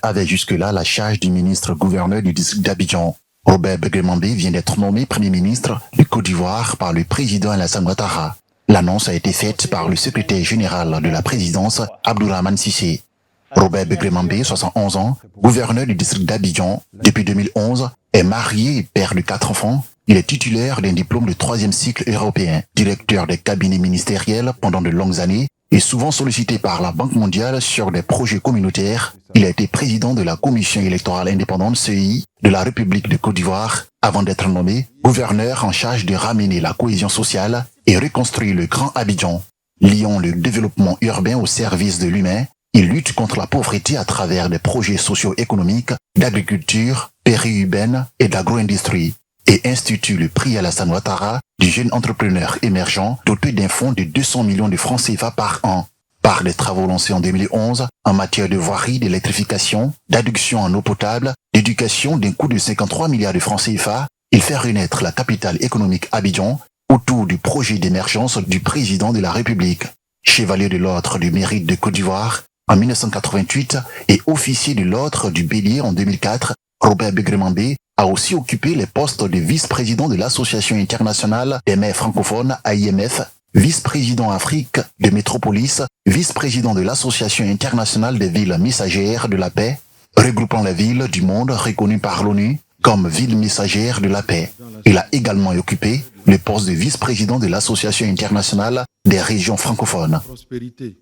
avait jusque-là la charge du ministre-gouverneur du district d'Abidjan. Robert Begré-Mambé vient d'être nommé Premier ministre de Côte d'Ivoire par le président Alassane Ouattara. L'annonce a été faite par le secrétaire général de la présidence, Abdourahmane Cissé. Robert Begré-Mambé, 71 ans, gouverneur du district d'Abidjan depuis 2011, est marié et père de 4 enfants. Il est titulaire d'un diplôme de 3e cycle européen, directeur des cabinets ministériels pendant de longues années et souvent sollicité par la Banque mondiale sur des projets communautaires. Il a été président de la Commission électorale indépendante CEI de la République de Côte d'Ivoire avant d'être nommé gouverneur en charge de ramener la cohésion sociale et reconstruire le Grand Abidjan. Liant le développement urbain au service de l'humain, il lutte contre la pauvreté à travers des projets socio-économiques, d'agriculture, périurbaine et d'agro-industrie, et institue le prix Alassane Ouattara du jeune entrepreneur émergent doté d'un fonds de 200 millions de francs CFA par an. Par des travaux lancés en 2011 en matière de voirie, d'électrification, d'adduction en eau potable, d'éducation d'un coût de 53 milliards de francs CFA, il fait renaître la capitale économique Abidjan autour du projet d'émergence du président de la République. Chevalier de l'Ordre du Mérite de Côte d'Ivoire en 1988 et officier de l'Ordre du Bélier en 2004, Robert Begré-Mambé a aussi occupé les postes de vice-président de l'Association internationale des maires francophones AIMF, vice-président Afrique de Métropolis, vice-président de l'Association internationale des villes messagères de la paix, regroupant les villes du monde reconnues par l'ONU comme villes messagères de la paix. Il a également occupé le poste de vice-président de l'Association internationale des régions francophones.